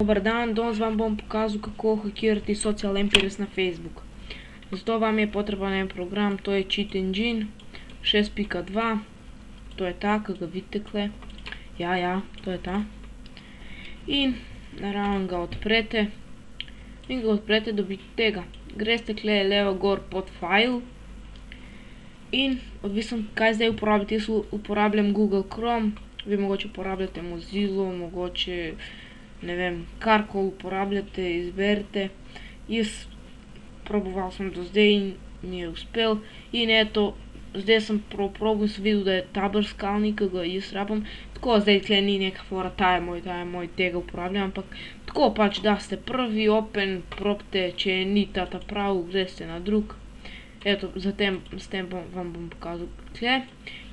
Dobar dan, danes vam bom pokazal, kako hakirati Social Empires na Facebook. Zato vam je potreban en program, to je Cheat Engine 6.2. To je ta, ki ga vidite kle. Ja, to je ta. In naravno ga odprete. In ga odprete, dobite tega. Greste kle levo gor pod file. In odvisno kaj zdaj uporabljate, jaz uporabljam Google Chrome. Vi mogoče uporabljate Mozilla, mogoče ne vem, karkoli uporabljate, izberite. Jaz proboval sem do zdaj in mi je uspel. In eto, zdaj sem probal in sem videl, da je ta brskalnik, ki ga jaz rabim. Tako, zdaj tle ni neka fora, ta je moj, tega uporabljam, ampak tako pač, da ste prvi open, probite, če ni ta prav, greste na drug. Eto, s tem vam bom pokazal tle,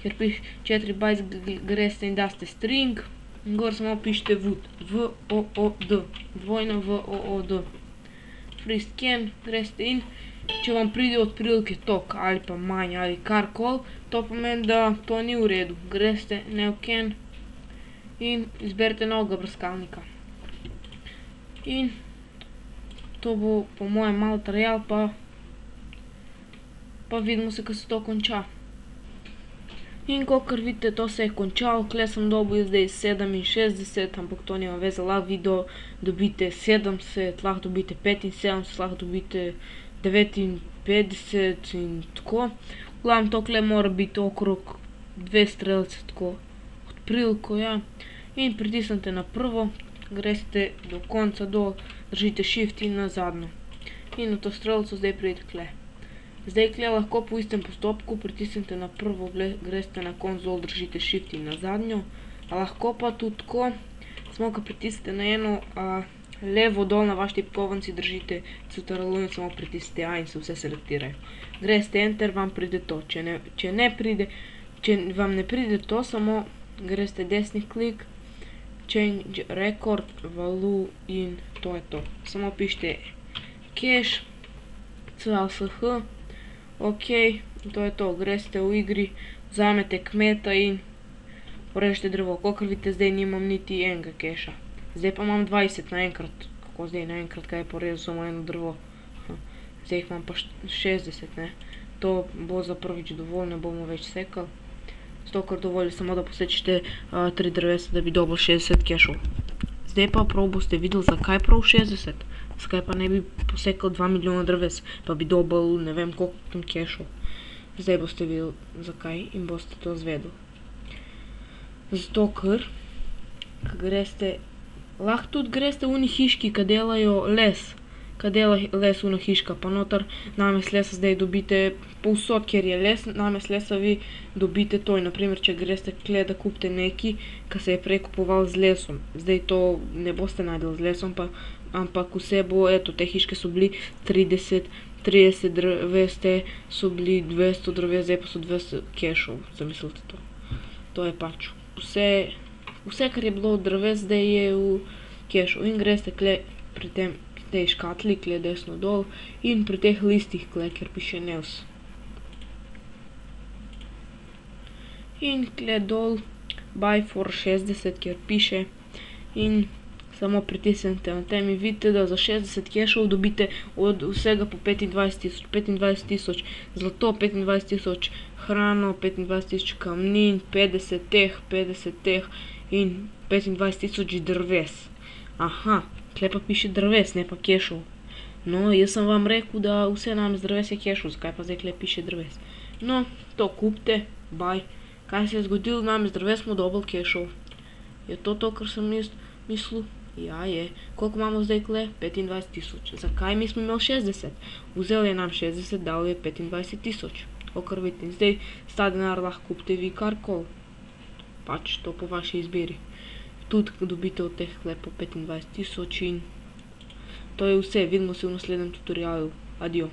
ker piše 4 bytes, greste in daste string. In gor samo pišete vood, V-O-O-D, dvojno V-O-O-D. Free scan, greste in, če vam pride od prilike tok ali pa manj ali karkoli, to pomeni, da to ni v redu. Greste neoken in izberite novega brskalnika. In to bo po mojem malo trajalo, pa vidimo se, ko se to konča. In kakor vidite, to se je končalo, kle sem dobil zdaj 67, ampak to nima veze, lahko video dobite 70, lahko dobite 75, lahko dobite 59 in tako. Glavno to kle mora biti okrog 2 strelce, tako od priliko, ja. In pritisnete na prvo, greste do konca dol, držite shift in na zadnjo. In na to strelco zdaj pridete kle. Zdaj kle lahko po istem postopku pritisnete na prvo, greste na konc dol, držite shift in na zadnjo. Lahko pa tudi tako, samo ko pritisnete na eno levo dol na vaš tipkovnici, držite CTRL in samo pritisnete A in se vse selektirajo. Greste enter, vam pride to. Če vam ne pride to, samo greste desni klik, change record, value in to je to. Samo pišete cache, CLSH, ok, to je to. Greste v igri, vzamete kmeta in porežete drevo. Kakor vidite, zdaj nimam niti enega keša. Zdaj pa imam 20 naenkrat. Kako zdaj naenkrat, kaj je porezal samo eno drevo? Zdaj jih imam pa 60, ne. To bo za prvič dovolj, ne bomo več sekali. Zato, ker dovolj samo da posečete 3 drevesa, da bi dobil 60 kešov. Zdaj pa prav boste videli, zakaj prav 60. Zakaj pa ne bi posekal 2 milijona dreves, pa bi dobil ne vem koliko tam kešov. Zdaj boste videli, zakaj in boste to zvedeli. Zato, ker greste, lahko tudi greste v uni hiški, ki delajo les. Ki dela les una hiška, pa noter namest lesa zdaj dobite povsod, kjer je les, namest lesa vi dobite to. In naprimer, če greste kle, da kupite neki, ki se je prej kupoval z lesom. Zdaj to ne boste najdel z lesom, ampak vse bo, eto, te hiške so bili 30 dreves, te so bili 200 dreves, zdaj pa so 200 kešov, zamislite to. To je pač vse, kar je bilo od dreves, zdaj je v kešov. In greste kle pri tej škatli, kle desno dol, in pri teh listih, kle, kjer piše news. In kle dol, buy for 60, kjer piše, in samo pritisnete na tem in vidite, da za 60 kešov dobite od vsega po 25,000 zlato, 25,000 hrano, 25,000 kamnin, 50 teh in 25,000 drves. Aha, tle pa piše drves, ne pa kešov. No, jaz sem vam rekel, da vse namest drves je kešov, zakaj pa zdaj tle piše drves. No, to kupite, buy. Kaj se je zgodilo, namest drves smo dobili kešov. Je to, kar sem jaz mislil? Ja, je. Koliko imamo zdaj kle? 25,000. Zakaj mi smo imeli 60? Vzel je nam 60, dal je 25,000. Kakor vidite, zdaj sta denar lahko kupite vi karkoli. Pač to po vaši izbiri. Tudi dobite od teh kle po 25,000 in to je vse. Vidimo se v naslednjem tutorialu. Adio.